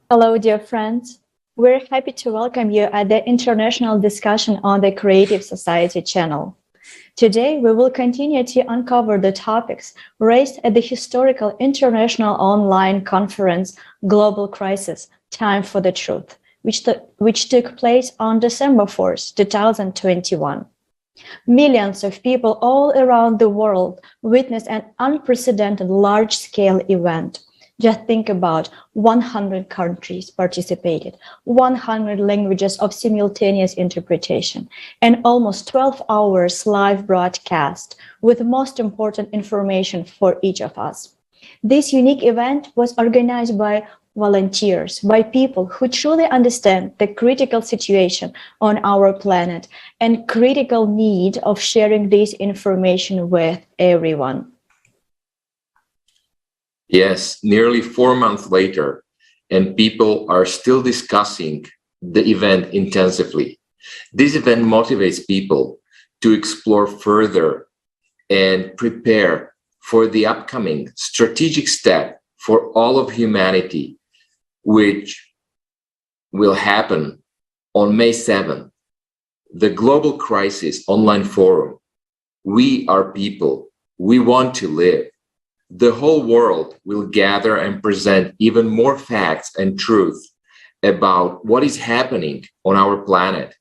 Hello, dear friends. We're happy to welcome you at the international discussion on the Creative Society channel. Today, we will continue to uncover the topics raised at the historical international online conference Global Crisis, Time for the Truth, which took place on December 4th, 2021. Millions of people all around the world witnessed an unprecedented large-scale event. Just think about 100 countries participated, 100 languages of simultaneous interpretation, and almost 12 hours live broadcast with most important information for each of us. This unique event was organized by volunteers, by people who truly understand the critical situation on our planet and critical need of sharing this information with everyone. Yes, nearly 4 months later, and people are still discussing the event intensively. This event motivates people to explore further and prepare for the upcoming strategic step for all of humanity, which will happen on May 7th. The Global Crisis Online Forum. We are people. We want to live. The whole world will gather and present even more facts and truth about what is happening on our planet.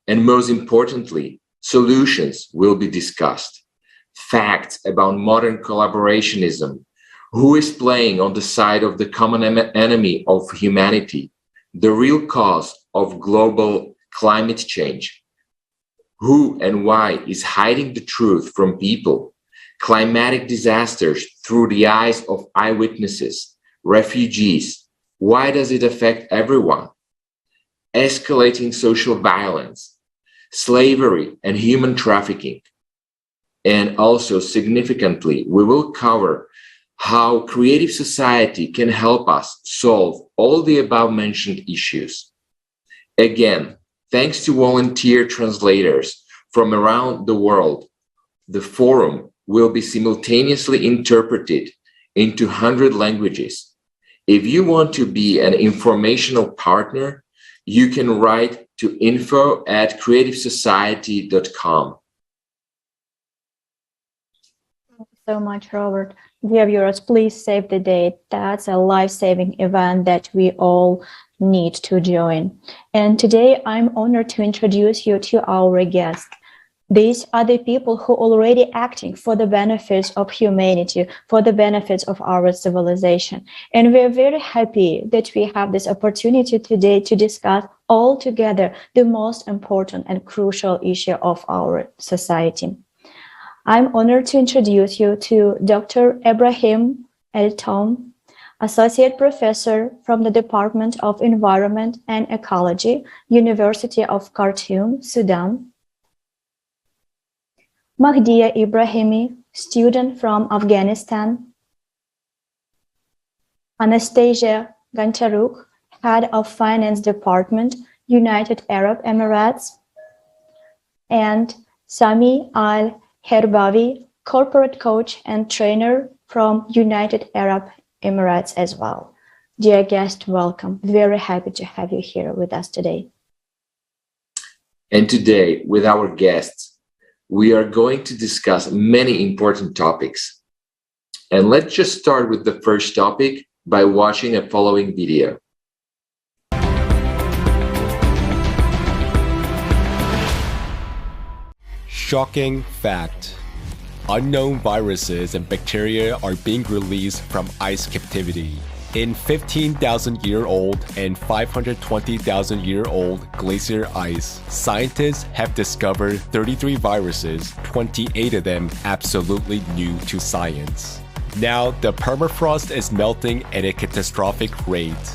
And most importantly, solutions will be discussed. Facts about modern collaborationism, who is playing on the side of the common enemy of humanity, the real cause of global climate change, who and why is hiding the truth from people, climatic disasters through the eyes of eyewitnesses, refugees, why does it affect everyone, escalating social violence, slavery and human trafficking. And also significantly, we will cover how creative society can help us solve all the above mentioned issues. Again, thanks to volunteer translators from around the world, the forum will be simultaneously interpreted into 100 languages. If you want to be an informational partner, you can write to info@creativesociety.com. Thank you so much, Robert. Dear viewers, please save the date. That's a life-saving event that we all need to join. And today I'm honored to introduce you to our guest. These are the people who are already acting for the benefits of humanity, for the benefits of our civilization. And we're very happy that we have this opportunity today to discuss all together the most important and crucial issue of our society. I'm honored to introduce you to Dr. Ibrahim Eltom, Associate Professor from the Department of Environment and Ecology, University of Khartoum, Sudan. Mahdia Ibrahimi, student from Afghanistan. Anastasia Gontaruk, Head of Finance Department, United Arab Emirates. And Sami Al Herbawi, corporate coach and trainer from United Arab Emirates as well. Dear guest, welcome. Very happy to have you here with us today. And today, with our guests, we are going to discuss many important topics. And let's just start with the first topic by watching a following video. Shocking fact. Unknown viruses and bacteria are being released from ice captivity. In 15,000-year-old and 520,000-year-old glacier ice, scientists have discovered 33 viruses, 28 of them absolutely new to science. Now, the permafrost is melting at a catastrophic rate,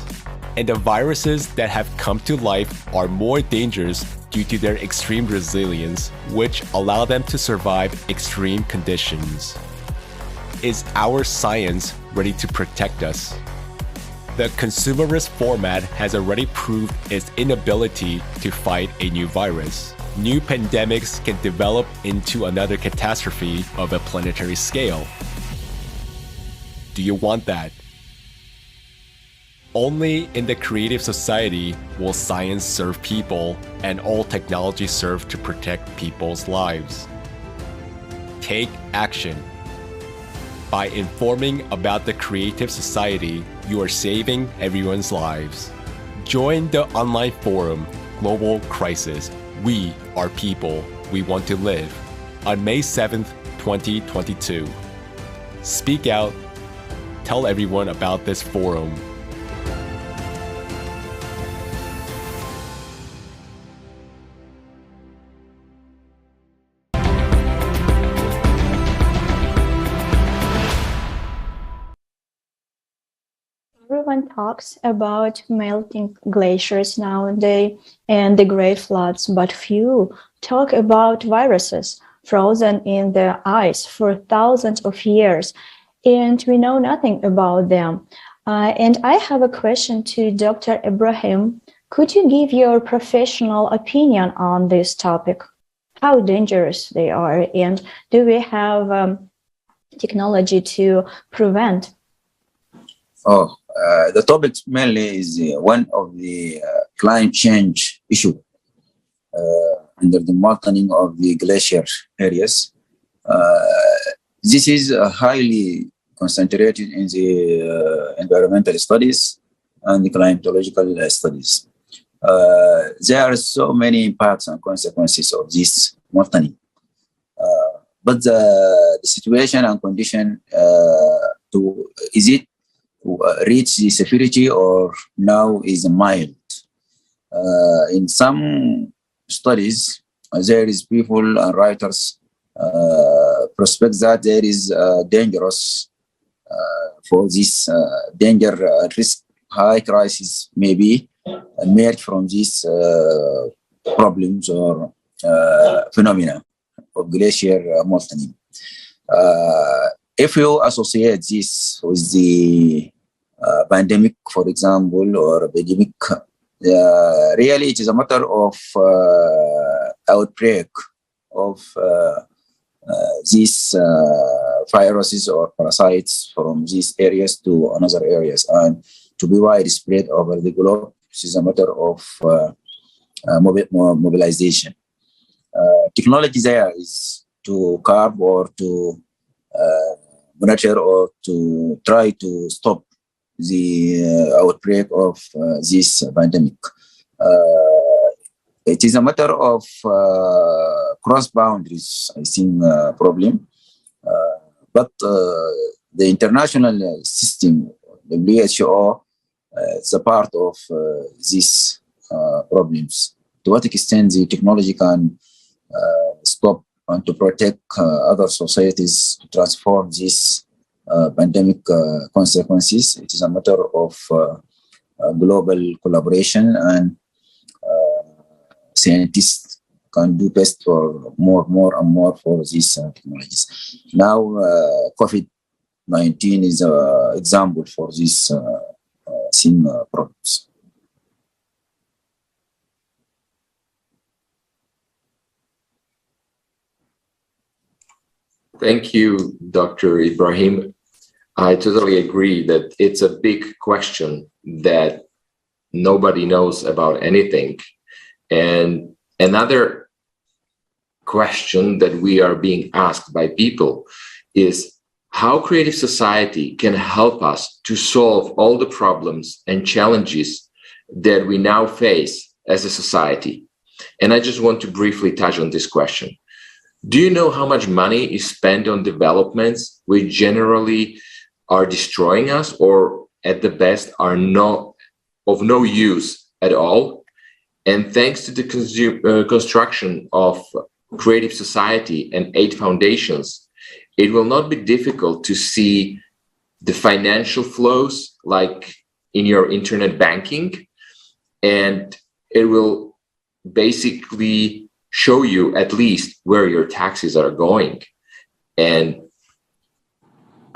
and the viruses that have come to life are more dangerous due to their extreme resilience, which allow them to survive extreme conditions. Is our science ready to protect us? The consumerist format has already proved its inability to fight a new virus. New pandemics can develop into another catastrophe of a planetary scale. Do you want that? Only in the creative society will science serve people and all technology serve to protect people's lives. Take action. By informing about the creative society, you are saving everyone's lives. Join the online forum, Global Crisis, We Are People, We Want to Live, on May 7th, 2022. Speak out. Tell everyone about this forum. Everyone talks about melting glaciers nowadays and the great floods, but few talk about viruses frozen in the ice for thousands of years, and we know nothing about them. And I have a question to Dr. Ibrahim. Could you give your professional opinion on this topic? How dangerous they are, and do we have technology to prevent? The topic mainly is one of the climate change issue under the melting of the glacier areas. This is highly concentrated in the environmental studies and the climatological studies. There are so many impacts and consequences of this melting. But the situation and condition is it reach the severity or now is mild. In some studies, there is people and writers prospect that there is dangerous for this danger risk high crisis maybe emerge from these problems or phenomena of glacier melting. If you associate this with the pandemic, for example, or epidemic, really it is a matter of outbreak of these viruses or parasites from these areas to another areas, and to be widespread over the globe. This is a matter of mobilization. Technology there is to curb or to monitor or to try to stop the outbreak of this pandemic. It is a matter of cross boundaries, I think, problem. But the international system, the WHO, is a part of these problems. To what extent the technology can stop and to protect other societies to transform these pandemic consequences. It is a matter of global collaboration, and scientists can do best for more and more for these technologies. Now, COVID-19 is an example for these same problems. Thank you, Dr. Ibrahim. I totally agree that it's a big question that nobody knows about anything. And another question that we are being asked by people is how creative society can help us to solve all the problems and challenges that we now face as a society. And I just want to briefly touch on this question. Do you know how much money is spent on developments which generally are destroying us, or at the best are of no use at all? And thanks to the construction of creative society and aid foundations, it will not be difficult to see the financial flows like in your internet banking, and it will basically show you at least where your taxes are going. And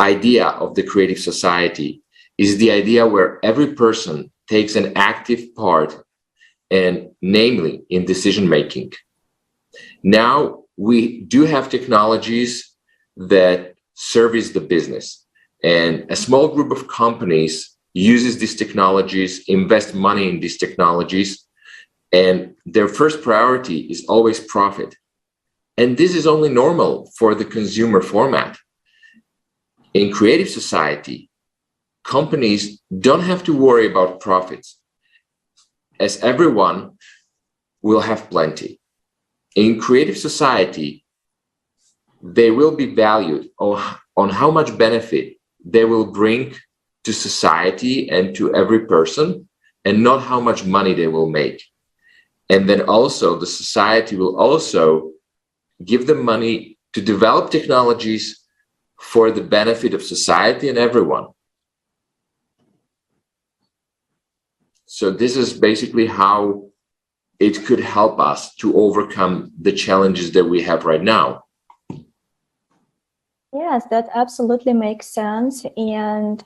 idea of the creative society is the idea where every person takes an active part, and namely in decision making. Now we do have technologies that service the business, and a small group of companies uses these technologies, invest money in these technologies, and their first priority is always profit. And this is only normal for the consumer format. In creative society, companies don't have to worry about profits, as everyone will have plenty. In creative society, they will be valued on how much benefit they will bring to society and to every person, and not how much money they will make. And then also the society will also give them money to develop technologies for the benefit of society and everyone. So this is basically how it could help us to overcome the challenges that we have right now. Yes, that absolutely makes sense. And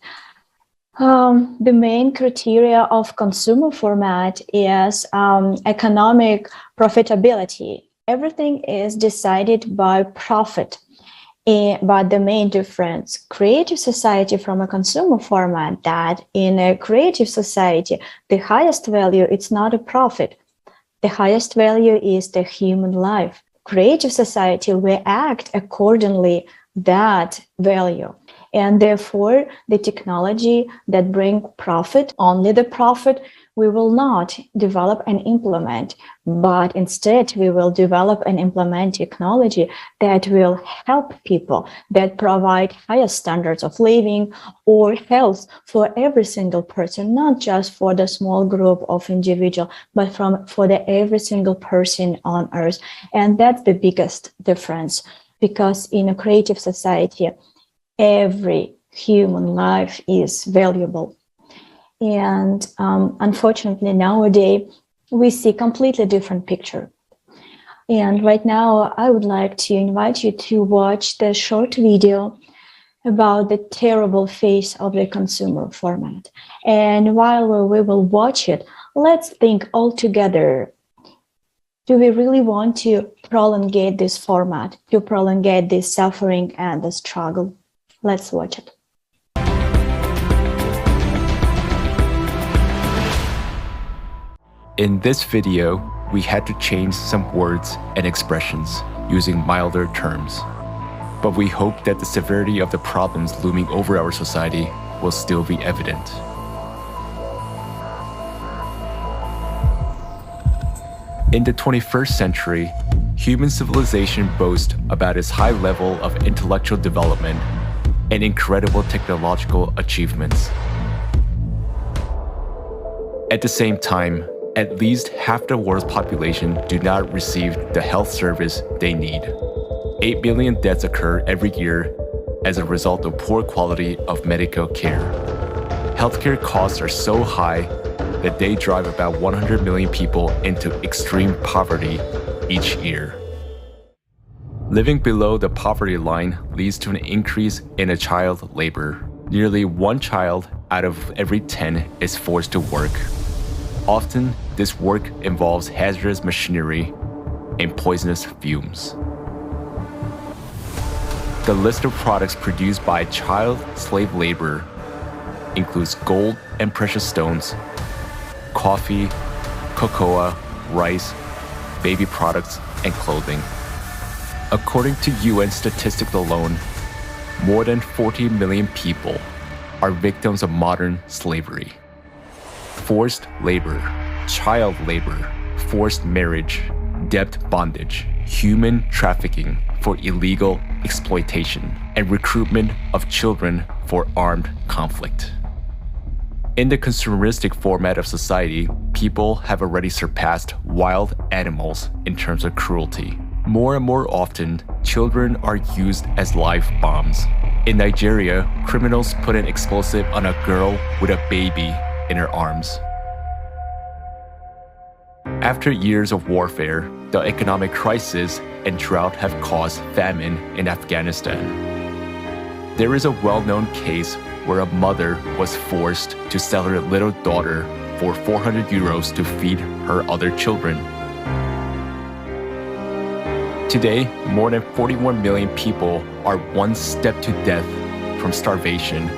the main criteria of consumer format is economic profitability. Everything is decided by profit. But the main difference, creative society from a consumer format, that in a creative society, the highest value, it's not a profit. The highest value is the human life. Creative society, we act accordingly that value. And therefore, the technology that bring profit, only the profit, we will not develop and implement, but instead we will develop and implement technology that will help people, that provide higher standards of living or health for every single person, not just for the small group of individuals, but for every single person on earth. And that's the biggest difference, because in a creative society, every human life is valuable. And unfortunately, nowadays, we see a completely different picture. And right now, I would like to invite you to watch the short video about the terrible face of the consumer format. And while we will watch it, let's think all together. Do we really want to prolongate this format, to prolongate this suffering and the struggle? Let's watch it. In this video, we had to change some words and expressions using milder terms. But we hope that the severity of the problems looming over our society will still be evident. In the 21st century, human civilization boasts about its high level of intellectual development and incredible technological achievements. At the same time, at least half the world's population do not receive the health service they need. 8 billion deaths occur every year as a result of poor quality of medical care. Healthcare costs are so high that they drive about 100 million people into extreme poverty each year. Living below the poverty line leads to an increase in child labor. Nearly 1 child out of every 10 is forced to work. Often, this work involves hazardous machinery and poisonous fumes. The list of products produced by child slave labor includes gold and precious stones, coffee, cocoa, rice, baby products, and clothing. According to UN statistics alone, more than 40 million people are victims of modern slavery. Forced labor, child labor, forced marriage, debt bondage, human trafficking for illegal exploitation, and recruitment of children for armed conflict. In the consumeristic format of society, people have already surpassed wild animals in terms of cruelty. More and more often, children are used as live bombs. In Nigeria, criminals put an explosive on a girl with a baby in her arms. After years of warfare, the economic crisis and drought have caused famine in Afghanistan. There is a well-known case where a mother was forced to sell her little daughter for 400 euros to feed her other children. Today, more than 41 million people are one step to death from starvation,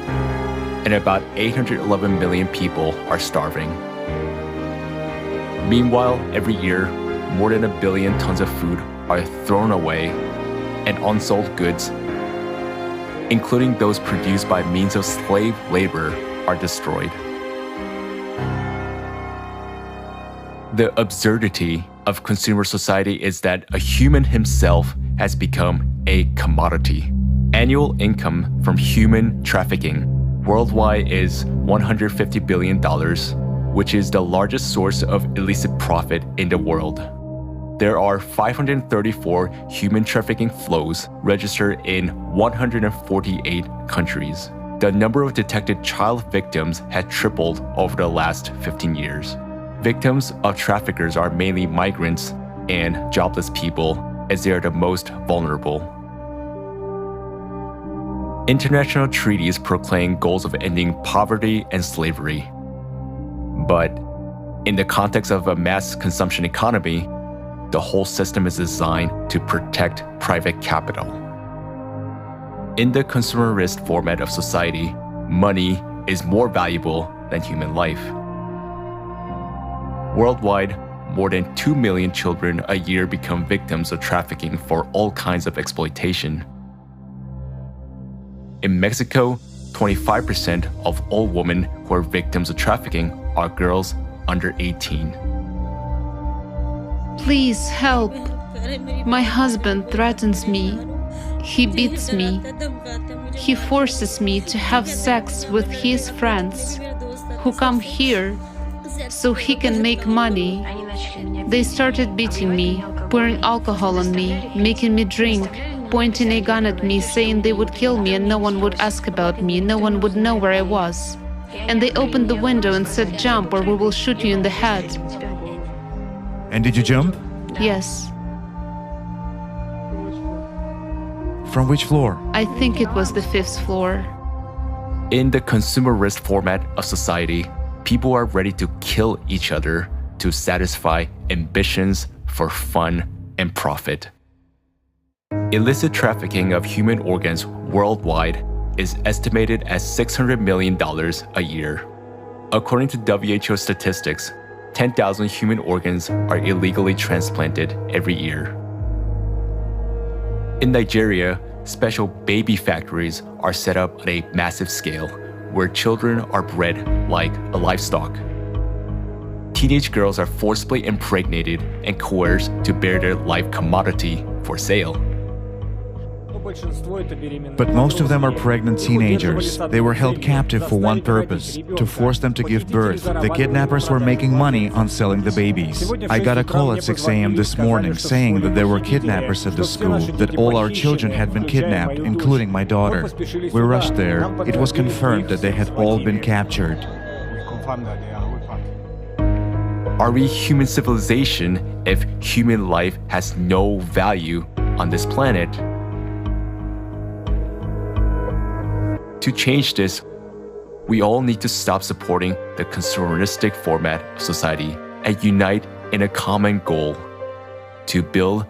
and about 811 million people are starving. Meanwhile, every year, more than 1 billion tons of food are thrown away, and unsold goods, including those produced by means of slave labor, are destroyed. The absurdity of consumer society is that a human himself has become a commodity. Annual income from human trafficking worldwide is $150 billion, which is the largest source of illicit profit in the world. There are 534 human trafficking flows registered in 148 countries. The number of detected child victims had tripled over the last 15 years. Victims of traffickers are mainly migrants and jobless people, as they are the most vulnerable. International treaties proclaim goals of ending poverty and slavery. But in the context of a mass consumption economy, the whole system is designed to protect private capital. In the consumerist format of society, money is more valuable than human life. Worldwide, more than 2 million children a year become victims of trafficking for all kinds of exploitation. In Mexico, 25% of all women who are victims of trafficking are girls under 18. Please help. My husband threatens me. He beats me. He forces me to have sex with his friends who come here so he can make money. They started beating me, pouring alcohol on me, making me drink, pointing a gun at me, saying they would kill me and no one would ask about me, no one would know where I was. And they opened the window and said, "Jump or we will shoot you in the head." And did you jump? Yes. From which floor? I think it was the 5th floor. In the consumerist format of society, people are ready to kill each other to satisfy ambitions for fun and profit. Illicit trafficking of human organs worldwide is estimated at $600 million a year. According to WHO statistics, 10,000 human organs are illegally transplanted every year. In Nigeria, special baby factories are set up on a massive scale where children are bred like a livestock. Teenage girls are forcibly impregnated and coerced to bear their life commodity for sale. But most of them are pregnant teenagers. They were held captive for one purpose, to force them to give birth. The kidnappers were making money on selling the babies. I got a call at 6 a.m. this morning saying that there were kidnappers at the school, that all our children had been kidnapped, including my daughter. We rushed there. It was confirmed that they had all been captured. Are we human civilization if human life has no value on this planet? To change this, we all need to stop supporting the consumeristic format of society and unite in a common goal to build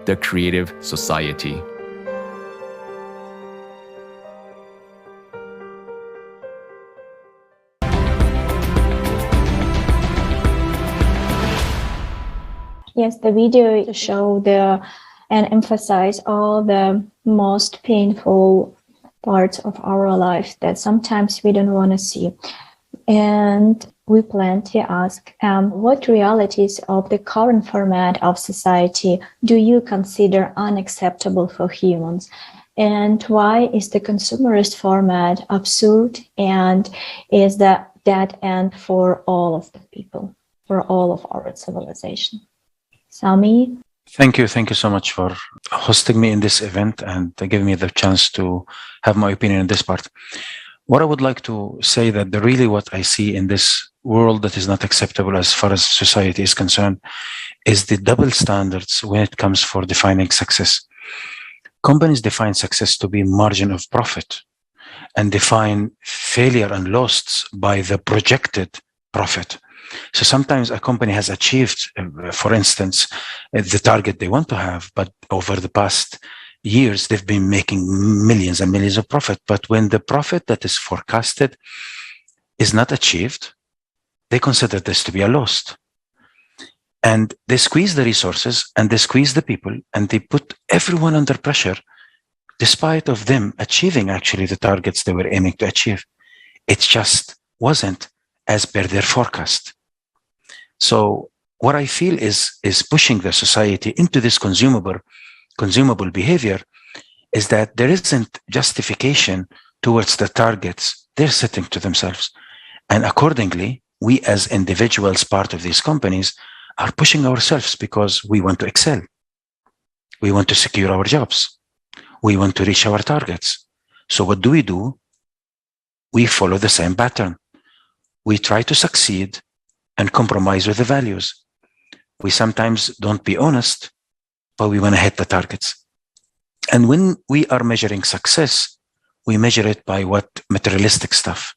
the creative society. Yes, the video showed and emphasize all the most painful parts of our life that sometimes we don't want to see. And we plan to ask, what realities of the current format of society do you consider unacceptable for humans? And why is the consumerist format absurd and is that dead end for all of the people, for all of our civilization? Sami? Thank you so much for hosting me in this event and giving me the chance to have my opinion in this part. What I would like to say that really what I see in this world that is not acceptable as far as society is concerned is the double standards when it comes for defining success. Companies define success to be margin of profit and define failure and losses by the projected profit. So sometimes a company has achieved, for instance, the target they want to have, but over the past years, they've been making millions and millions of profit. But when the profit that is forecasted is not achieved, they consider this to be a loss. And they squeeze the resources and they squeeze the people and they put everyone under pressure, despite of them achieving actually the targets they were aiming to achieve. It just wasn't as per their forecast. So what I feel is pushing the society into this consumable behavior is that there isn't justification towards the targets they're setting to themselves. And accordingly, we as individuals, part of these companies, are pushing ourselves because we want to excel. We want to secure our jobs. We want to reach our targets. So what do? We follow the same pattern. We try to succeed and compromise with the values. We sometimes don't be honest, but we want to hit the targets. And when we are measuring success, we measure it by what materialistic stuff.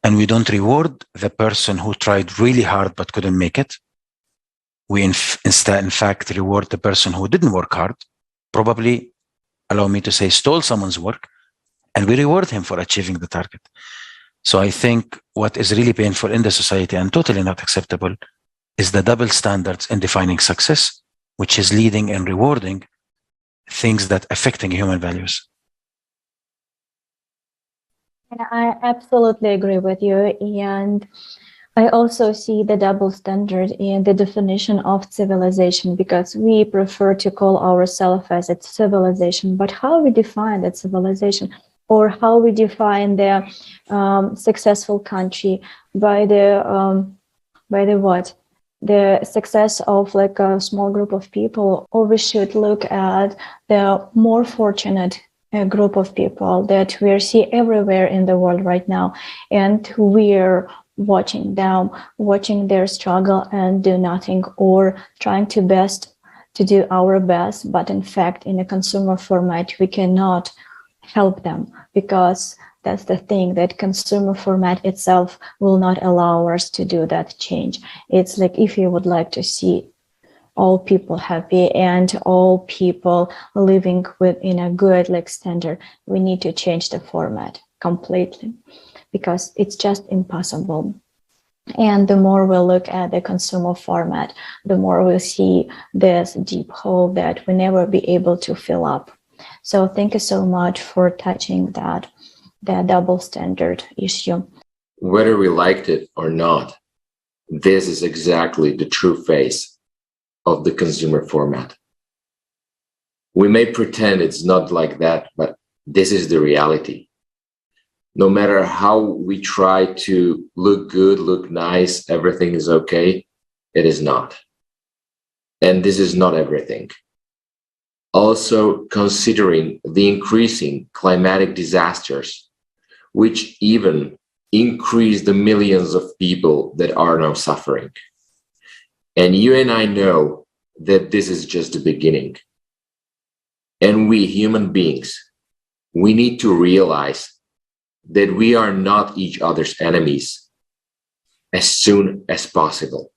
And we don't reward the person who tried really hard but couldn't make it. We instead, in fact, reward the person who didn't work hard, probably, allow me to say, stole someone's work, and we reward him for achieving the target. So I think what is really painful in the society and totally not acceptable is the double standards in defining success, which is leading and rewarding things that affecting human values. And I absolutely agree with you. And I also see the double standard in the definition of civilization, because we prefer to call ourselves as a civilization, but how we define that civilization, or how we define the successful country by the what? The success of like a small group of people, or we should look at the more fortunate group of people that we see everywhere in the world right now, and we're watching them, watching their struggle and do nothing, or trying to do our best, but in fact in a consumer format we cannot help them, because that's the thing, that consumer format itself will not allow us to do that change. It's like, if you would like to see all people happy and all people living within a good like standard, we need to change the format completely, because it's just impossible. And the more we look at the consumer format, the more we'll see this deep hole that we never be able to fill up. So thank you so much for touching that double standard issue. Whether we liked it or not, this is exactly the true face of the consumer format. We may pretend it's not like that, but this is the reality. No matter how we try to look good, look nice, everything is okay, it is not. And this is not everything. Also considering the increasing climatic disasters, which even increase the millions of people that are now suffering. And you and I know that this is just the beginning. And we human beings, we need to realize that we are not each other's enemies as soon as possible.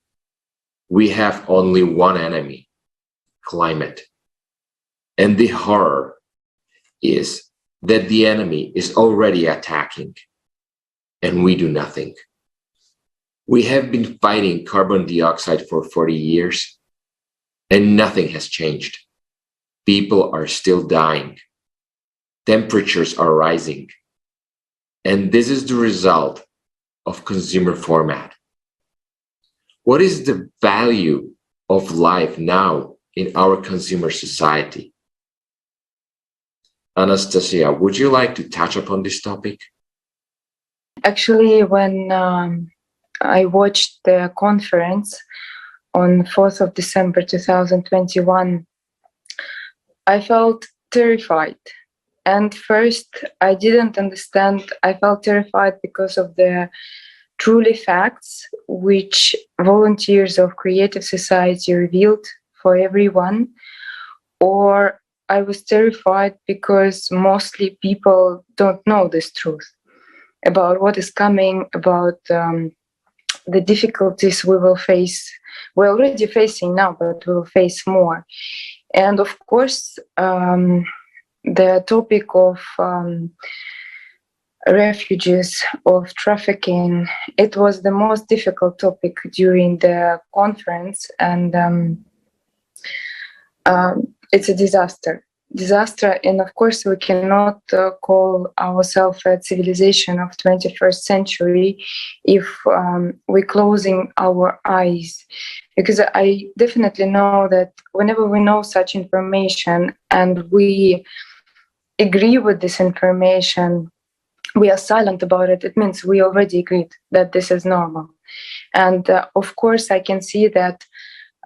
We have only one enemy, climate. And the horror is that the enemy is already attacking and we do nothing. We have been fighting carbon dioxide for 40 years and nothing has changed. People are still dying. Temperatures are rising. And this is the result of consumer format. What is the value of life now in our consumer society? Anastasia, would you like to touch upon this topic? Actually, when I watched the conference on 4th of December 2021, I felt terrified. And first, I didn't understand. I felt terrified because of the truly facts which volunteers of Creative Society revealed for everyone, or I was terrified because mostly people don't know this truth about what is coming, about the difficulties we will face. We're already facing now, but we will face more. And of course, the topic of refugees, of trafficking, it was the most difficult topic during the conference, and it's a disaster. And of course, we cannot call ourselves a civilization of 21st century if we're closing our eyes. Because I definitely know that whenever we know such information and we agree with this information, we are silent about it, it means we already agreed that this is normal. And of course, I can see that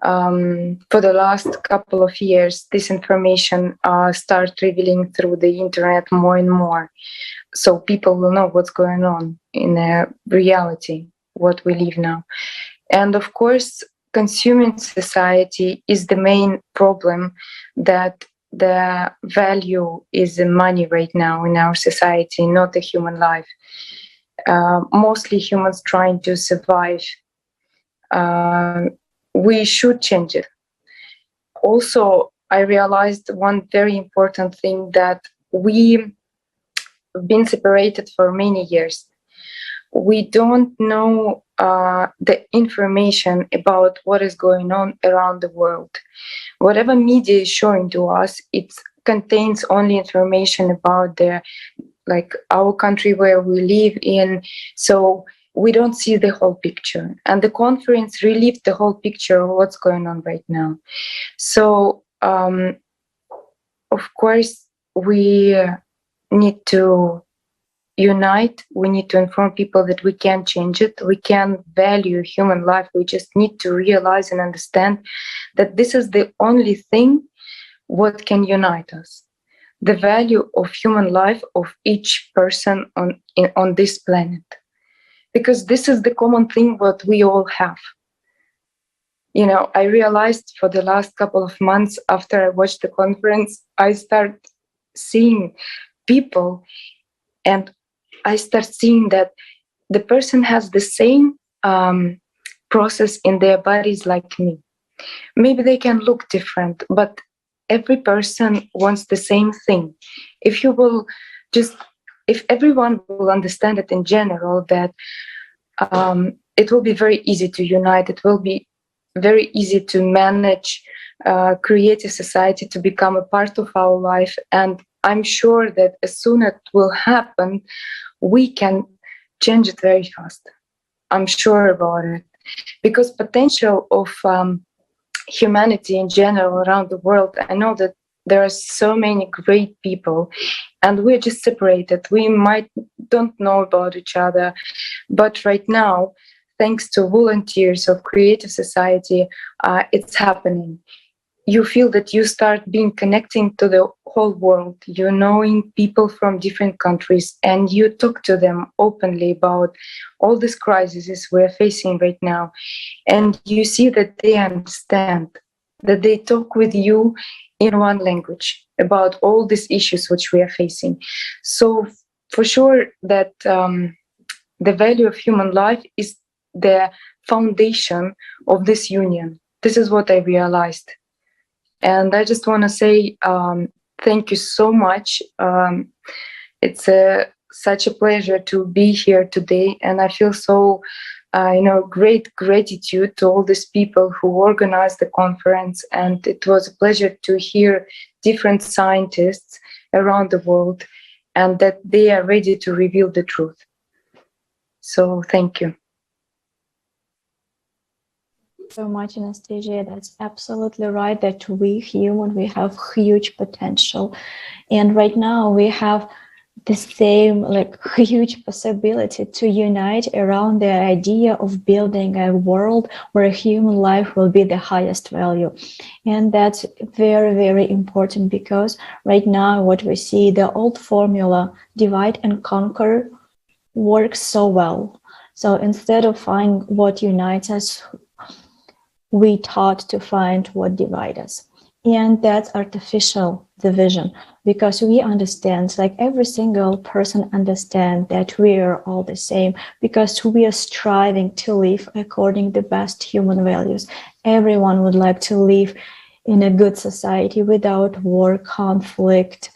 for the last couple of years, this information starts revealing through the internet more and more. So people will know what's going on in reality, what we live now. And of course, consuming society is the main problem, that the value is the money right now in our society, not the human life. Mostly humans trying to survive. We should change it. Also, I realized one very important thing, that we've been separated for many years. We don't know the information about what is going on around the world. Whatever media is showing to us, it contains only information about our country where we live in. So we don't see the whole picture. And the conference relieved the whole picture of what's going on right now. So, of course, we need to unite. We need to inform people that we can change it. We can value human life. We just need to realize and understand that this is the only thing what can unite us. The value of human life of each person on this planet. Because this is the common thing what we all have. You know, I realized for the last couple of months after I watched the conference, I start seeing people, and I start seeing that the person has the same process in their bodies like me. Maybe they can look different, but every person wants the same thing. If everyone will understand it in general, that it will be very easy to unite. It will be very easy to manage, create a society to become a part of our life. And I'm sure that as soon as it will happen, we can change it very fast. I'm sure about it. Because potential of humanity in general around the world, I know that there are so many great people, and we're just separated. We don't know about each other, but right now, thanks to volunteers of Creative Society, it's happening. You feel that you start being connecting to the whole world. You're knowing people from different countries, and you talk to them openly about all these crises we're facing right now. And you see that they understand, that they talk with you in one language about all these issues which we are facing. So for sure that the value of human life is the foundation of this union. This is what I realized. And I just want to say thank you so much. It's such a pleasure to be here today. And I feel so great gratitude to all these people who organized the conference. And it was a pleasure to hear different scientists around the world, and that they are ready to reveal the truth. So thank you. So much, Anastasia. That's absolutely right, that we human, we have huge potential. And right now we have the same huge possibility to unite around the idea of building a world where human life will be the highest value. And that's very, very important, because right now what we see, the old formula, divide and conquer, works so well. So instead of finding what unites us, we taught to find what divides us. And that's artificial division, because we understand, every single person understands that we are all the same, because we are striving to live according to the best human values. Everyone would like to live in a good society without war, conflict,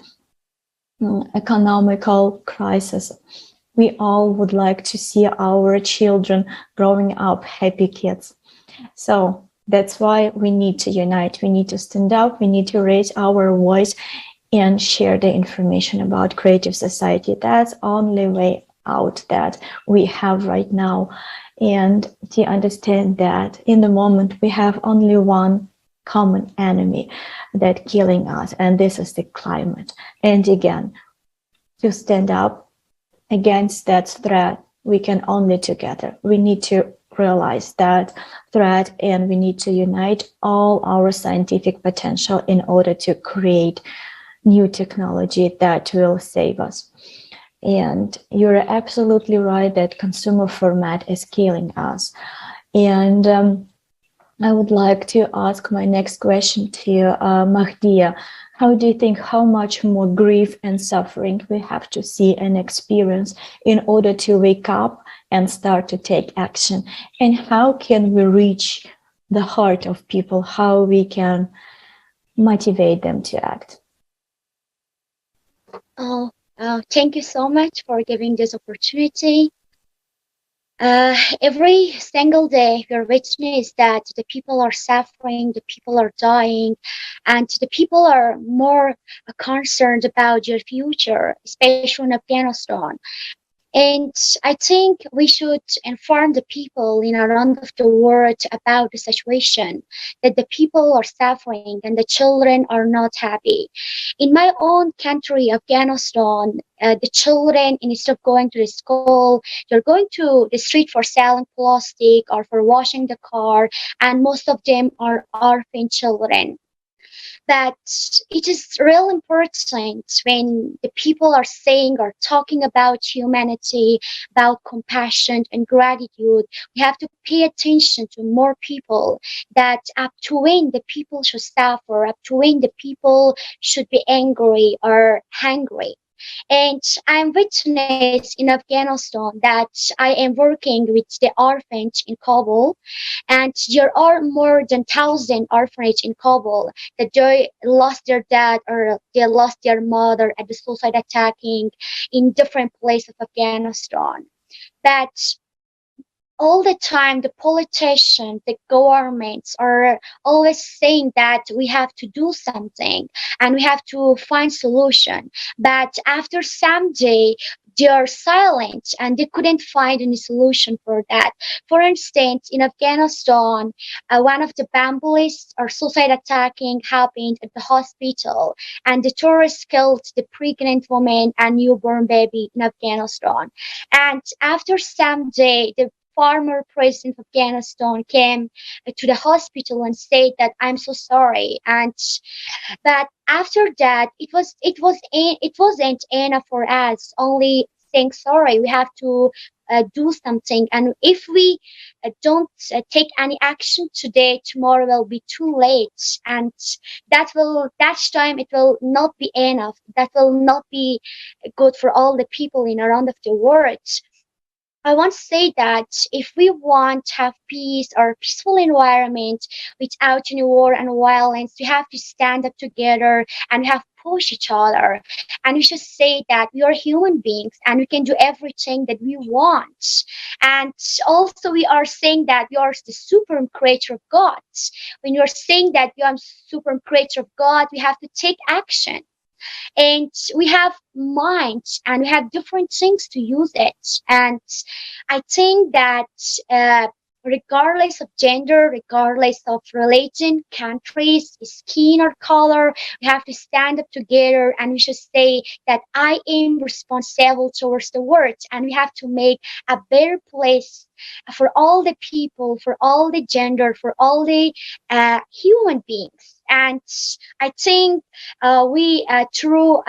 economical crisis. We all would like to see our children growing up happy kids. So that's why we need to unite. We need to stand up. We need to raise our voice and share the information about creative society. That's only way out that we have right now. And to understand that in the moment we have only one common enemy that killing us, and this is the climate. And again, to stand up against that threat, we can only together. We need to realize that threat, and we need to unite all our scientific potential in order to create new technology that will save us. And you're absolutely right that consumer format is killing us. And I would like to ask my next question to Mahdia. How do you think how much more grief and suffering we have to see and experience in order to wake up and start to take action? And how can we reach the heart of people? How we can motivate them to act? Thank you so much for giving this opportunity. Every single day, we witness that the people are suffering, the people are dying, and the people are more concerned about their future, especially in Afghanistan. And I think we should inform the people in around of the world about the situation, that the people are suffering and the children are not happy. In my own country, Afghanistan, the children, instead of going to the school, they're going to the street for selling plastic or for washing the car, and most of them are orphan children. That it is real important when the people are saying or talking about humanity, about compassion and gratitude. We have to pay attention to more people, that up to when the people should suffer, up to when the people should be angry or hungry. And I'm witness in Afghanistan that I am working with the orphans in Kabul, and there are more than 1,000 orphanages in Kabul that they lost their dad or they lost their mother at the suicide attacking in different places of Afghanistan. That all the time the politicians, the governments are always saying that we have to do something and we have to find solution. But after some day, they are silent and they couldn't find any solution for that. For instance, in Afghanistan, one of the bomb blasts or suicide attacking happened at the hospital, and the terrorists killed the pregnant woman and newborn baby in Afghanistan. And after some day, the former president of Afghanistan came to the hospital and said that I'm so sorry. And but after that, it wasn't enough for us only saying sorry. We have to do something, and if we don't take any action today, tomorrow will be too late, and that time it will not be enough. That will not be good for all the people in around of the world. I want to say that if we want to have peace or peaceful environment without any war and violence, we have to stand up together and we have to push each other. And we should say that we are human beings and we can do everything that we want. And also we are saying that we are the supreme creator of God. When you are saying that you are supreme creator of God, we have to take action. And we have minds and we have different things to use it. And I think that regardless of gender, regardless of religion, countries, skin or color, we have to stand up together and we should say that I am responsible towards the world, and we have to make a better place for all the people, for all the gender, for all the human beings. And I think we through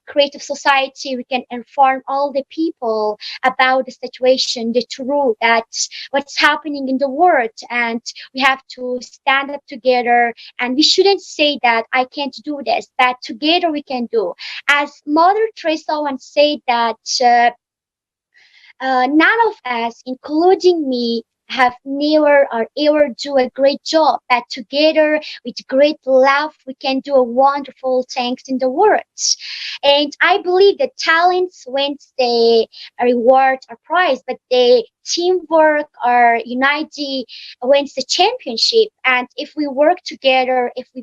creative society, we can inform all the people about the situation, the truth, that what's happening in the world, and we have to stand up together. And we shouldn't say that I can't do this, but together we can do. As Mother Teresa once said that none of us, including me, have never or ever do a great job, but together with great love, we can do a wonderful things in the world. And I believe that talents wins the reward or prize, but the teamwork or unity wins the championship. And if we work together, if we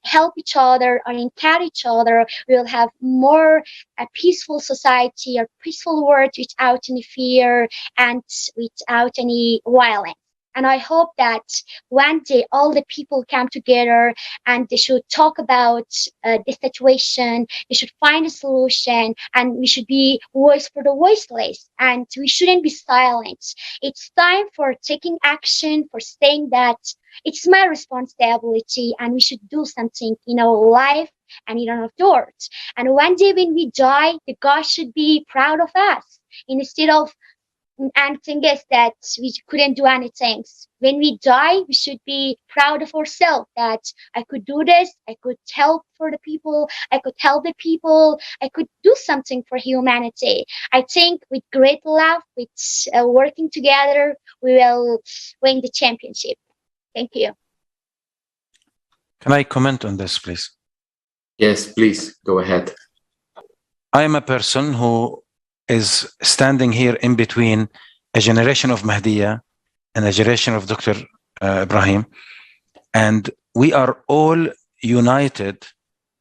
help each other or encourage each other, we will have more a peaceful society or peaceful world without any fear and without any violence. And I hope that one day all the people come together and they should talk about the situation. They should find a solution, and we should be voice for the voiceless. And we shouldn't be silent. It's time for taking action, for saying that it's my responsibility, and we should do something in our life and in our thoughts. And one day when we die, the God should be proud of us instead of and thing is that we couldn't do anything. When we die, we should be proud of ourselves that I could do this, I could help for the people, I could help the people, I could do something for humanity. I think with great love, with working together, we will win the championship. Thank you. Can I comment on this, please? Yes, please, go ahead. I am a person who is standing here in between a generation of Mahdia and a generation of Dr. Ibrahim. And we are all united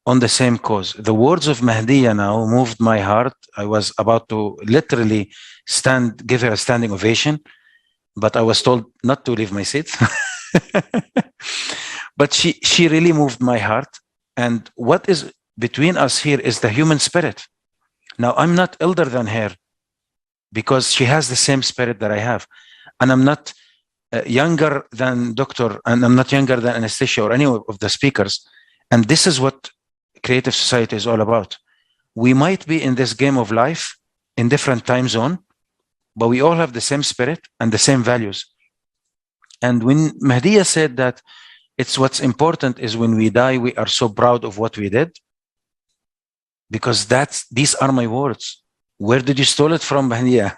on the same cause. The words of Mahdia now moved my heart. I was about to literally give her a standing ovation, but I was told not to leave my seat. But she really moved my heart. And what is between us here is the human spirit. Now, I'm not elder than her because she has the same spirit that I have. And I'm not younger than Doctor, and I'm not younger than Anastasia or any of the speakers. And this is what creative society is all about. We might be in this game of life in different time zone, but we all have the same spirit and the same values. And when Mahdia said that it's what's important is when we die, we are so proud of what we did. Because these are my words. Where did you steal it from, Mahdia?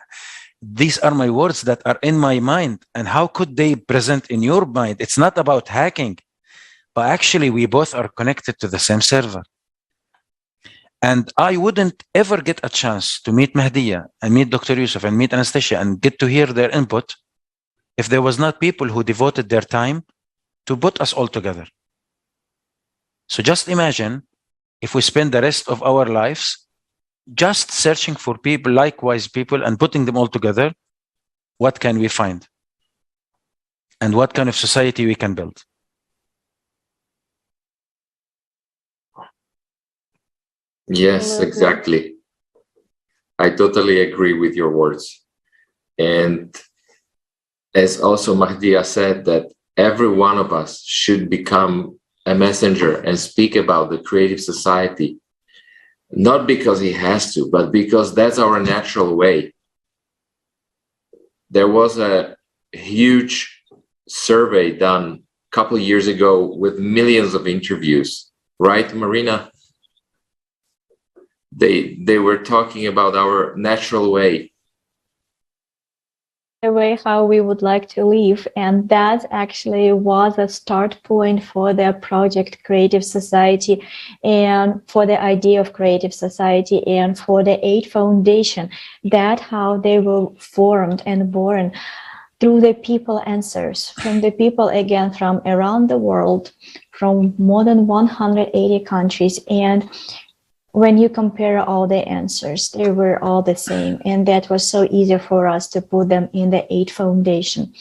These are my words that are in my mind. And how could they present in your mind? It's not about hacking, but actually we both are connected to the same server. And I wouldn't ever get a chance to meet Mahdia and meet Dr. Yusuf and meet Anastasia and get to hear their input if there was not people who devoted their time to put us all together. So just imagine if we spend the rest of our lives just searching for people, likewise people, and putting them all together, what can we find? And what kind of society we can build? Yes, exactly. I totally agree with your words. And as also Mahdia said, that every one of us should become a messenger and speak about the creative society, not because he has to, but because that's our natural way. There was a huge survey done a couple of years ago with millions of interviews, right, Marina? They were talking about our natural way. The way how we would like to live, and that actually was a start point for their project Creative Society and for the idea of Creative Society and for the Aid Foundation. That how they were formed and born through the people answers from the people, again, from around the world, from more than 180 countries. And when you compare all the answers, they were all the same. And that was so easy for us to put them in the Aid Foundation.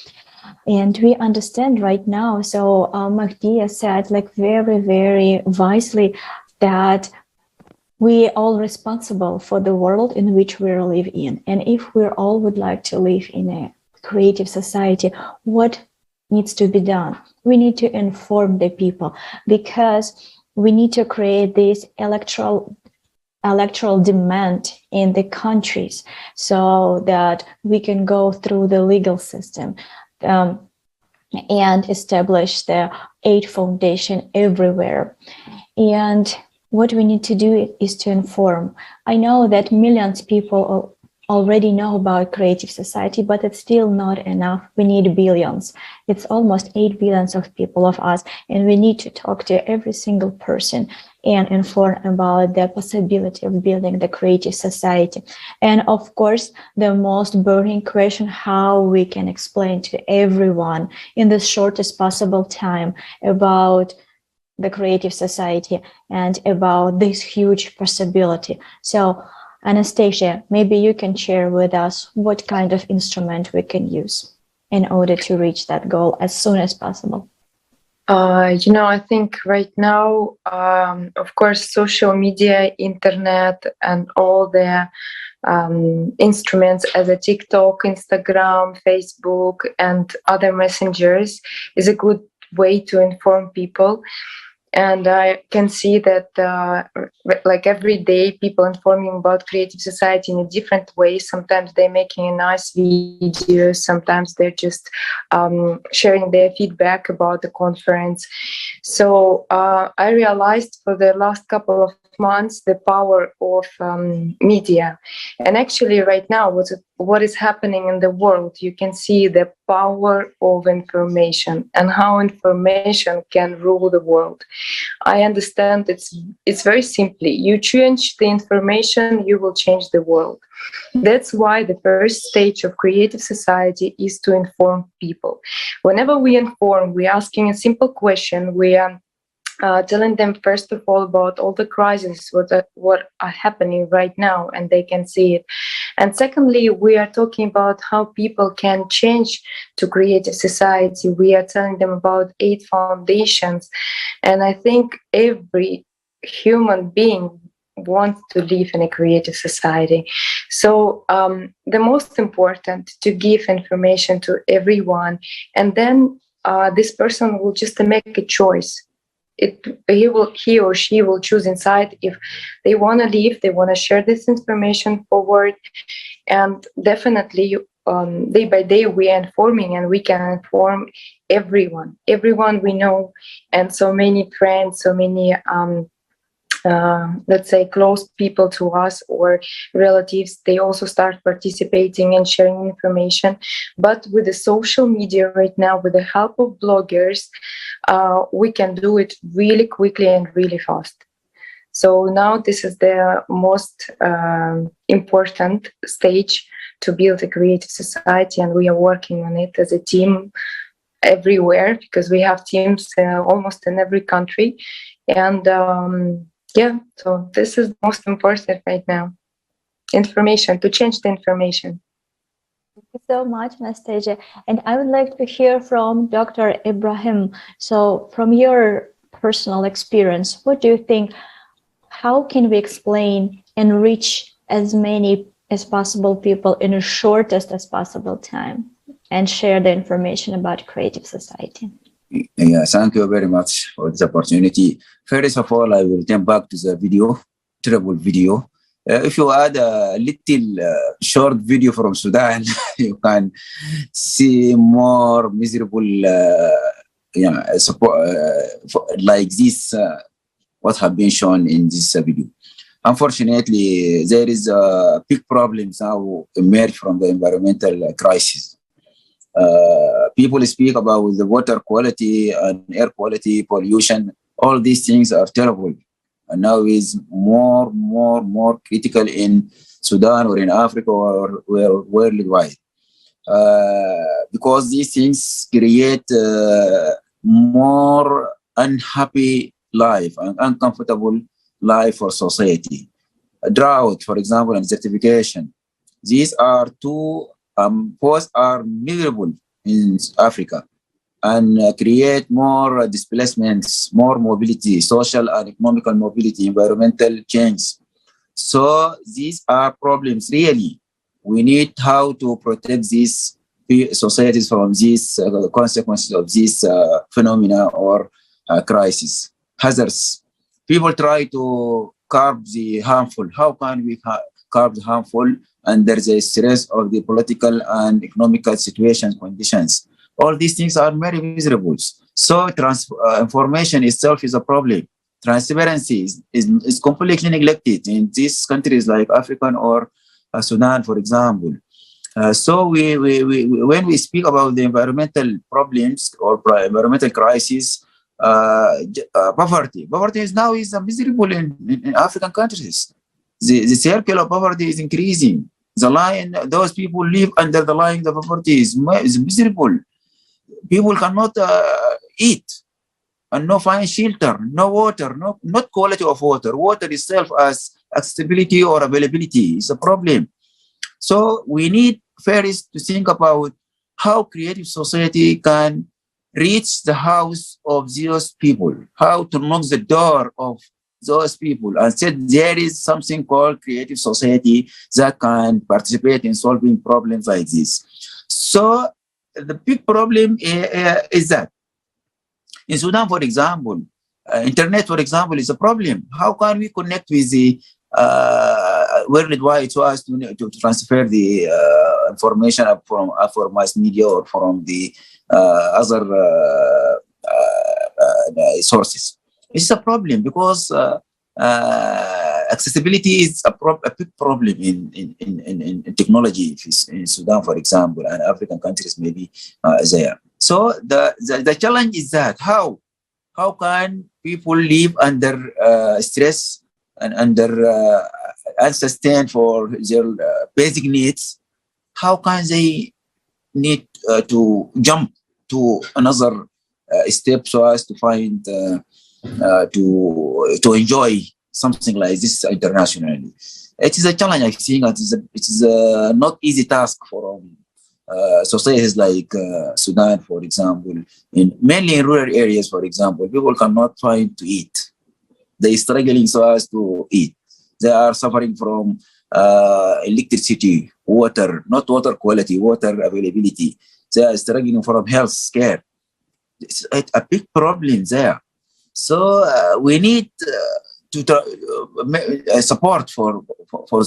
And we understand right now, so Mahdia said like very, very wisely that we are all responsible for the world in which we live in. And if we all would like to live in a creative society, what needs to be done? We need to inform the people, because we need to create this electoral demand in the countries so that we can go through the legal system and establish the Aid Foundation everywhere. And what we need to do is to inform. I know that millions of people already know about creative society, but it's still not enough. We need billions. It's almost 8 billions of people of us, and we need to talk to every single person and inform about the possibility of building the creative society. And of course, the most burning question, how we can explain to everyone in the shortest possible time about the creative society and about this huge possibility. So Anastasia, maybe you can share with us what kind of instrument we can use in order to reach that goal as soon as possible. I think right now, of course, social media, internet, and all the instruments as a TikTok, Instagram, Facebook, and other messengers is a good way to inform people. And I can see that like every day people informing about creative society in a different way. Sometimes they're making a nice video, sometimes they're just sharing their feedback about the conference. So I realized for the last couple of months the power of media. And actually right now what is happening in the world, you can see the power of information and how information can rule the world. I understand it's very simply, you change the information, you will change the world. That's why the first stage of creative society is to inform people. Whenever we inform, we're asking a simple question, we are telling them first of all about all the crises what are happening right now, and they can see it. And secondly, we are talking about how people can change to creative society. We are telling them about 8 foundations. And I think every human being wants to live in a creative society. So the most important to give information to everyone, and then this person will just make a choice. He or she will choose inside if they want to leave, they want to share this information forward. And definitely day by day we are informing, and we can inform everyone we know, and so many friends, so many let's say close people to us or relatives, they also start participating and sharing information. But with the social media right now, with the help of bloggers, we can do it really quickly and really fast. So now this is the most important stage to build a creative society, and we are working on it as a team everywhere, because we have teams almost in every country. And yeah, so this is the most important right now. Information, to change the information. Thank you so much, Anastasia. And I would like to hear from Dr. Ibrahim. So from your personal experience, what do you think, how can we explain and reach as many as possible people in the shortest as possible time and share the information about creative society? Yeah, thank you very much for this opportunity. First of all, I will turn back to the video, terrible video. If you add a little short video from Sudan, you can see more miserable, support, like this, what have been shown in this video. Unfortunately, there is big problems now emerge from the environmental crisis. People speak about the water quality and air quality, pollution. All these things are terrible. And now is more critical in Sudan or in Africa or worldwide. Because these things create more unhappy life and uncomfortable life for society. A drought, for example, and desertification. These are two both are miserable in Africa and create more displacements, more mobility, social and economical mobility, environmental change. So these are problems really. We need how to protect these societies from these consequences of this phenomena or crisis, hazards. People try to curb the harmful. How can we curb the harmful under the stress of the political and economical situations, conditions? All these things are very miserable. So information itself is a problem. Transparency is completely neglected in these countries like African or Sudan, for example. So when we speak about the environmental problems or environmental crisis, poverty is now miserable in African countries. The circle of poverty is increasing. The line, those people live under the line of poverty is miserable. People cannot eat and no find shelter, no water, not quality of water. Water itself as accessibility or availability is a problem. So we need first to think about how creative society can reach the house of those people, how to knock the door of those people and said there is something called creative society that can participate in solving problems like this. So the big problem is that in Sudan, for example, internet, for example, is a problem. How can we connect with the worldwide so as to transfer the information from mass media or from the other sources? It's a problem because accessibility is a big problem in technology in Sudan, for example, and African countries maybe there. So the challenge is that how can people live under stress and under unsustained for their basic needs? How can they need to jump to another step so as to find to enjoy something like this internationally? It is a challenge. I think it is a not easy task for societies like Sudan, for example. Mainly in rural areas, for example, people cannot find to eat. They are struggling so as to eat. They are suffering from electricity, water, not water quality, water availability. They are struggling from health care. It's a big problem there. So we need support for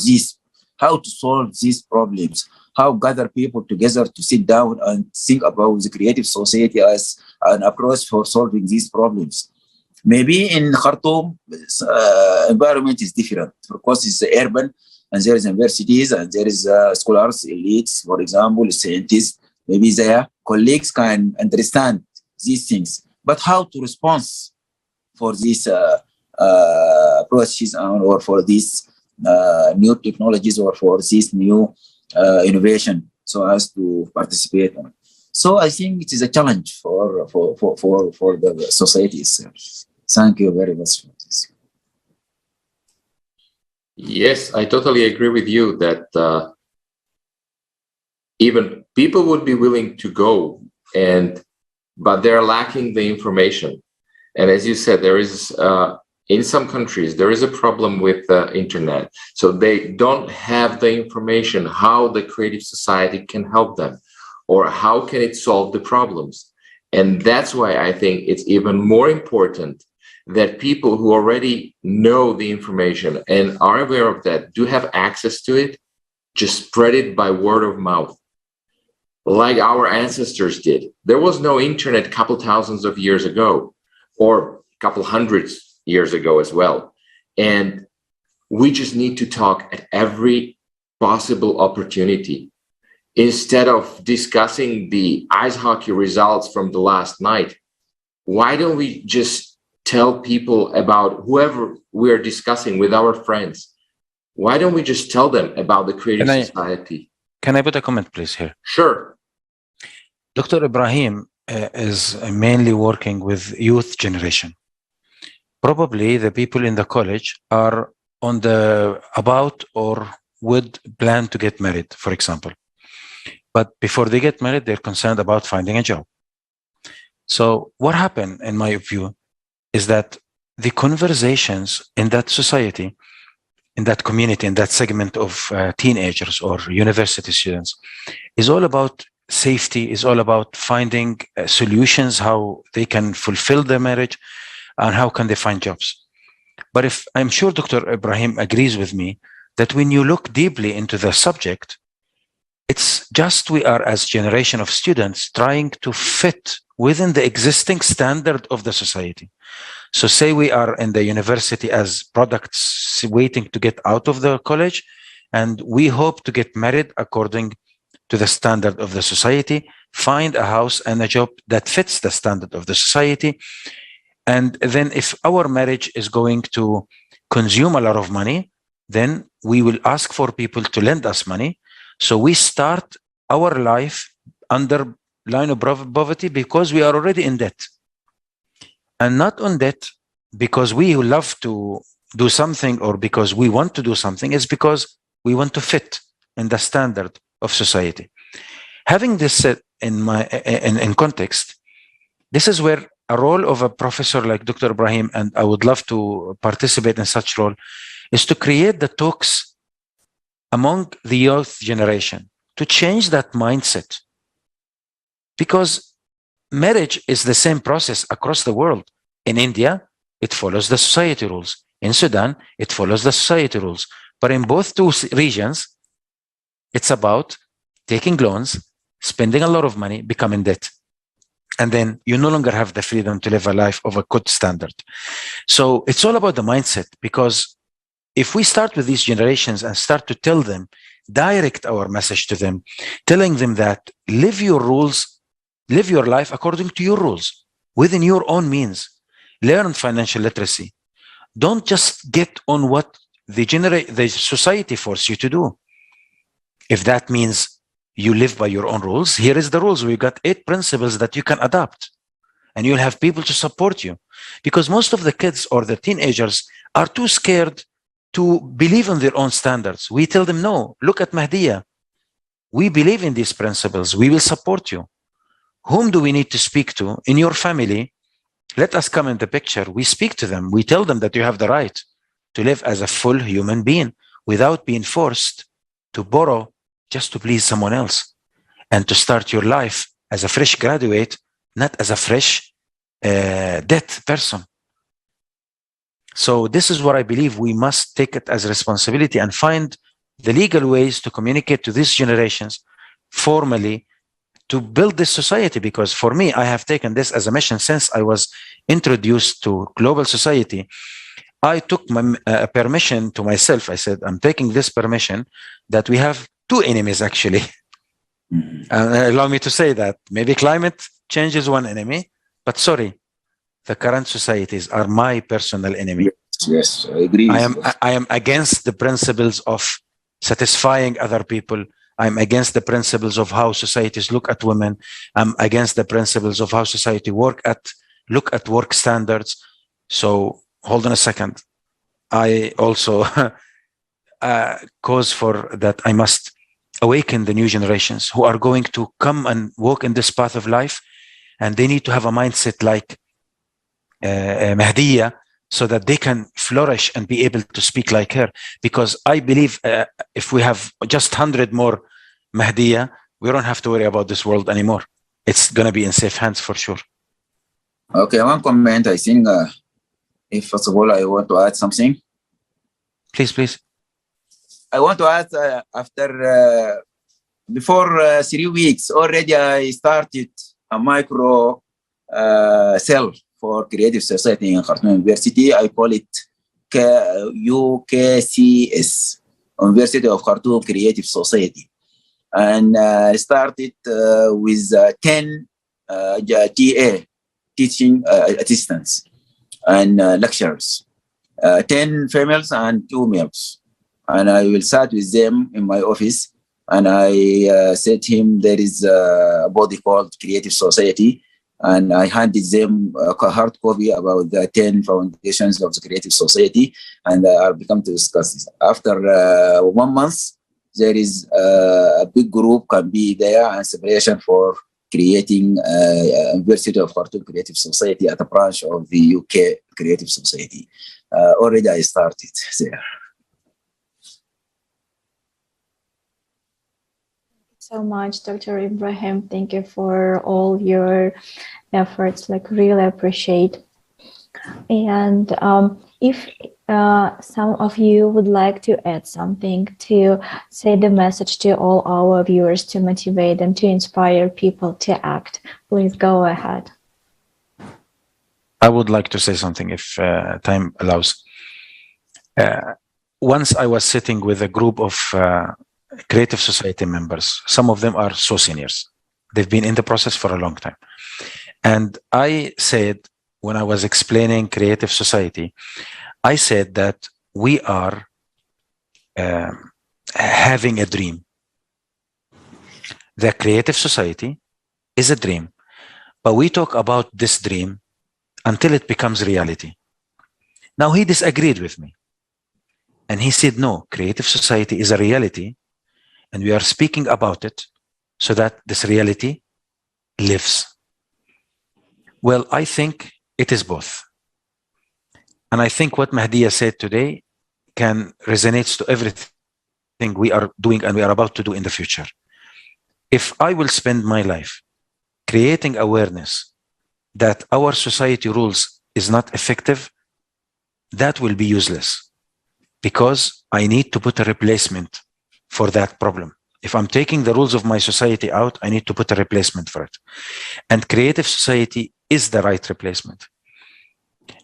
this, how to solve these problems, how gather people together to sit down and think about the creative society as an approach for solving these problems. Maybe in Khartoum, environment is different because it's urban and there is universities and there is scholars, elites, for example, scientists. Maybe their colleagues can understand these things. But how to respond for these approaches or for these new technologies or for this new innovation so as to participate on. So I think it is a challenge for the society itself. Thank you very much for this. Yes, I totally agree with you that even people would be willing to go, but they're lacking the information. And as you said, there is in some countries there is a problem with the internet, so they don't have the information how the creative society can help them or how can it solve the problems. And that's why I think it's even more important that people who already know the information and are aware of that, do have access to it, just spread it by word of mouth, like our ancestors did. There was no internet a couple thousands of years ago, or a couple hundreds years ago as well. And we just need to talk at every possible opportunity. Instead of discussing the ice hockey results from the last night, why don't we just tell people about whoever we're discussing with our friends? Why don't we just tell them about the creative society? Can I put a comment, please, here? Sure. Dr. Ibrahim is mainly working with youth generation. Probably the people in the college are on the about or would plan to get married, for example. But before they get married, they're concerned about finding a job. So what happened, in my view, is that the conversations in that society, in that community, in that segment of teenagers or university students, is all about safety, is all about finding solutions, how they can fulfill their marriage and how can they find jobs. But if I'm sure Dr. Ibrahim agrees with me that when you look deeply into the subject, it's just we are as generation of students trying to fit within the existing standard of the society. So say we are in the university as products waiting to get out of the college, and we hope to get married according to the standard of the society, find a house and a job that fits the standard of the society. And then if our marriage is going to consume a lot of money, then we will ask for people to lend us money. So we start our life under line of poverty because we are already in debt. And not on debt because we love to do something or because we want to do something, it's because we want to fit in the standard of society. Having this set in context, this is where a role of a professor like Dr. Ibrahim, and I would love to participate in such role, is to create the talks among the youth generation to change that mindset. Because marriage is the same process across the world. In India, it follows the society rules. In Sudan, it follows the society rules. But in both two regions, it's about taking loans, spending a lot of money, becoming debt. And then you no longer have the freedom to live a life of a good standard. So it's all about the mindset, because if we start with these generations and start to tell them, direct our message to them, telling them that live your rules, live your life according to your rules, within your own means, learn financial literacy. Don't just get on what the society force you to do. If that means you live by your own rules, here is the rules. We've got 8 principles that you can adopt, and you'll have people to support you. Because most of the kids or the teenagers are too scared to believe in their own standards. We tell them, no, look at Mahdia. We believe in these principles. We will support you. Whom do we need to speak to? In your family, let us come in the picture. We speak to them. We tell them that you have the right to live as a full human being without being forced to borrow just to please someone else, and to start your life as a fresh graduate, not as a fresh debt person. So this is what I believe we must take it as a responsibility and find the legal ways to communicate to these generations formally to build this society. Because for me, I have taken this as a mission since I was introduced to global society. I took my permission to myself. I said, I'm taking this permission that we have 2 enemies actually. Allow me to say that. Maybe climate change is one enemy, but sorry, the current societies are my personal enemy. Yes, I agree. I am against the principles of satisfying other people. I'm against the principles of how societies look at women. I'm against the principles of how society look at work standards. So hold on a second. I also cause for that I must awaken the new generations who are going to come and walk in this path of life, and they need to have a mindset like Mahdia, so that they can flourish and be able to speak like her. Because I believe if we have just 100 more Mahdia, we don't have to worry about this world anymore. It's going to be in safe hands for sure. Okay, one comment. I think if first of all I want to add something. Please. I want to add before 3 weeks already I started a micro cell for creative society in Khartoum University. I call it UKCS, University of Khartoum Creative Society. And I started with 10 TA, teaching assistants and lecturers, 10 females and 2 males. And I will start with them in my office. And I said to him, there is a body called Creative Society. And I handed them a hard copy about the 10 foundations of the Creative Society. And I become to discuss this. After 1 month, there is a big group can be there and separation for creating University of Khartoum Creative Society at a branch of the UK Creative Society. Already I started there. So much, Dr. Ibrahim. Thank you for all your efforts, really appreciate. And if some of you would like to add something to say the message to all our viewers to motivate them, to inspire people to act, please go ahead. I would like to say something if time allows. once I was sitting with a group of creative society members. Some of them are so seniors. They've been in the process for a long time. And I said, when I was explaining creative society, I said that we are having a dream. The creative society is a dream, but we talk about this dream until it becomes reality. Now he disagreed with me. And he said, no, creative society is a reality, and we are speaking about it so that this reality lives. Well, I think it is both. And I think what Mahdia said today can resonate to everything we are doing and we are about to do in the future. If I will spend my life creating awareness that our society rules is not effective, that will be useless, because I need to put a replacement for that problem. If I'm taking the rules of my society out, I need to put a replacement for it. And creative society is the right replacement.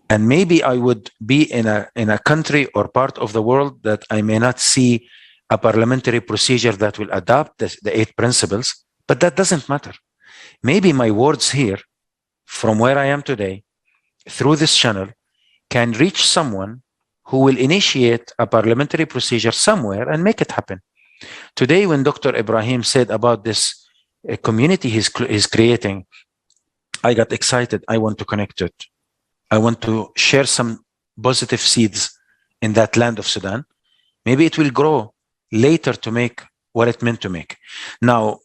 And maybe I would be in a country or part of the world that I may not see a parliamentary procedure that will adopt the 8 principles, but that doesn't matter. Maybe my words here, from where I am today, through this channel, can reach someone who will initiate a parliamentary procedure somewhere and make it happen. Today, when Dr. Ibrahim said about this community he's creating, I got excited. I want to connect to it. I want to share some positive seeds in that land of Sudan. Maybe it will grow later to make what it meant to make. Now,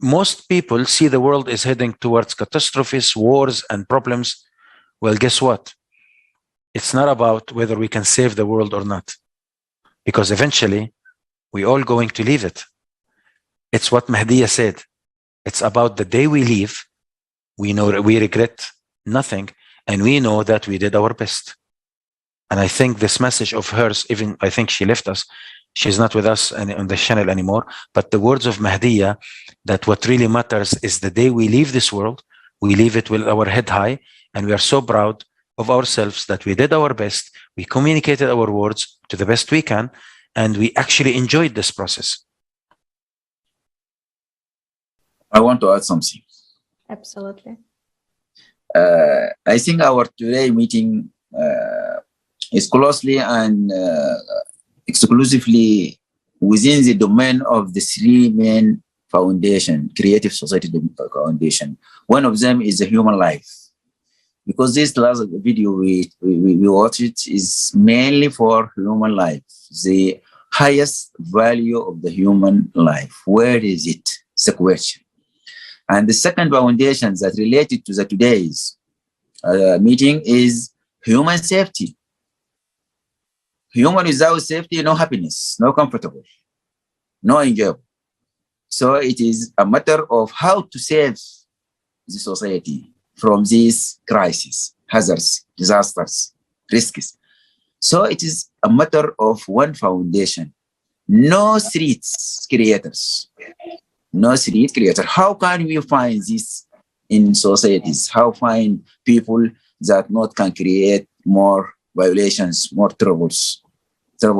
most people see the world is heading towards catastrophes, wars, and problems. Well, guess what? It's not about whether we can save the world or not, because eventually we're all going to leave it. It's what Mahdia said. It's about the day we leave, we know we regret nothing, and we know that we did our best. And I think this message of hers, even I think she left us, she's not with us on the channel anymore, but the words of Mahdia, that what really matters is the day we leave this world, we leave it with our head high, and we are so proud of ourselves that we did our best, we communicated our words to the best we can, and we actually enjoyed this process. I want to add something. Absolutely. I think our today meeting is closely and exclusively within the domain of the 3 main foundation, Creative Society Foundation. One of them is the human life. Because this last video we watched it is mainly for human life, the highest value of the human life. Where is it? It's a question. And the second foundation that related to the today's meeting is human safety. Human without safety, no happiness, no comfortable, no enjoyable. So it is a matter of how to save the society from these crises, hazards, disasters, risks. So it is a matter of one foundation. No streets creators. No street creator. How can we find this in societies? How find people that not can create more violations, more trouble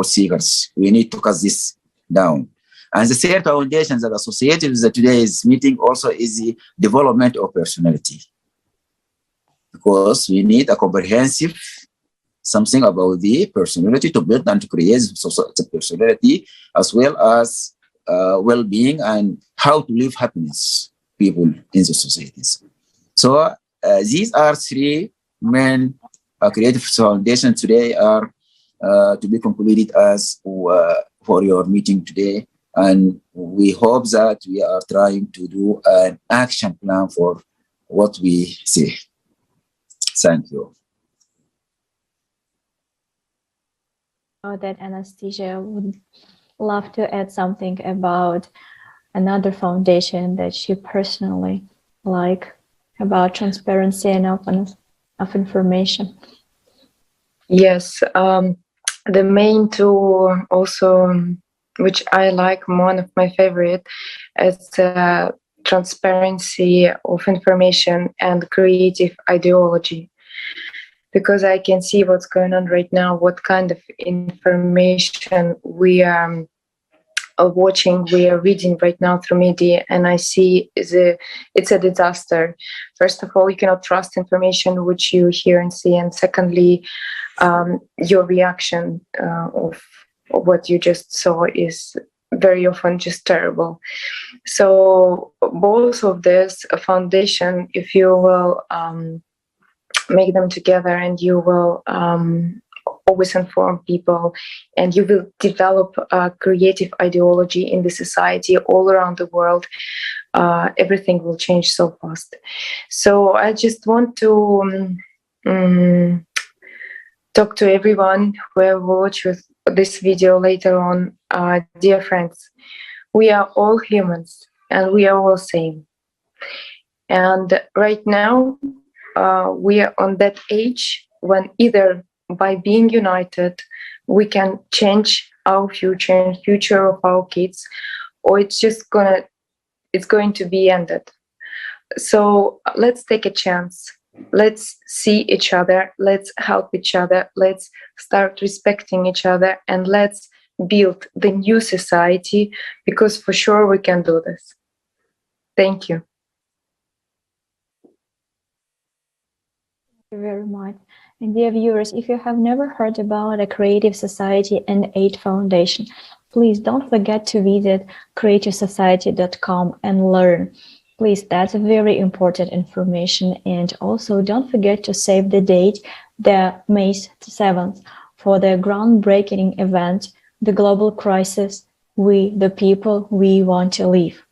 seekers? We need to cut this down. And the third foundation that associated with today's meeting also is the development of personality. Because we need a comprehensive something about the personality to build and to create the personality, as well as well-being and how to live happiness people in the societies. So these are 3 main creative foundations today are to be concluded as for your meeting today. And we hope that we are trying to do an action plan for what we say. Thank you. Oh, that Anastasia would love to add something about another foundation that she personally like, about transparency and openness of information. Yes, the main 2 also, which I like, one of my favorite, is transparency of information and creative ideology. because I can see what's going on right now, what kind of information we are watching, we are reading right now through media, and I see it's a disaster. First of all, you cannot trust information which you hear and see, and secondly, your reaction of what you just saw is very often just terrible. So both of this foundation, if you will make them together, and you will always inform people, and you will develop a creative ideology in the society all around the world, everything will change so fast. So I just want to talk to everyone who will watch this video later on. Dear friends, we are all humans and we are all same. And right now, we are on that age when either by being united, we can change our future and future of our kids, or it's going to be ended. So let's take a chance. Let's see each other. Let's help each other. Let's start respecting each other, and let's build the new society, because for sure we can do this. Thank you. Thank you very much. And dear viewers, if you have never heard about a Creative Society and Aid Foundation, please don't forget to visit creativesociety.com and learn. Please, that's very important information. And also don't forget to save the date, the May 7th, for the groundbreaking event, The Global Crisis, We, the People, We Want to Live.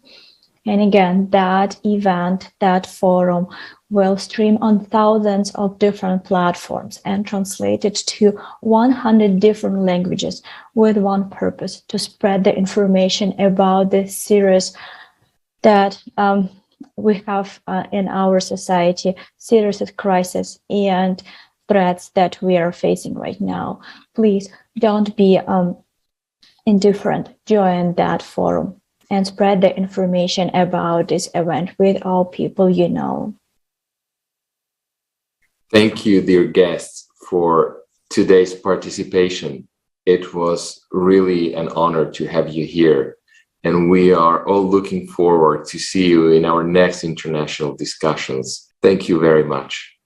And again, that event, that forum will stream on thousands of different platforms and translated to 100 different languages with one purpose: to spread the information about the serious that we have in our society, serious crisis and threats that we are facing right now. Please don't be indifferent. Join that forum and spread the information about this event with all people you know. Thank you, dear guests, for today's participation. It was really an honor to have you here, and we are all looking forward to see you in our next international discussions. Thank you very much.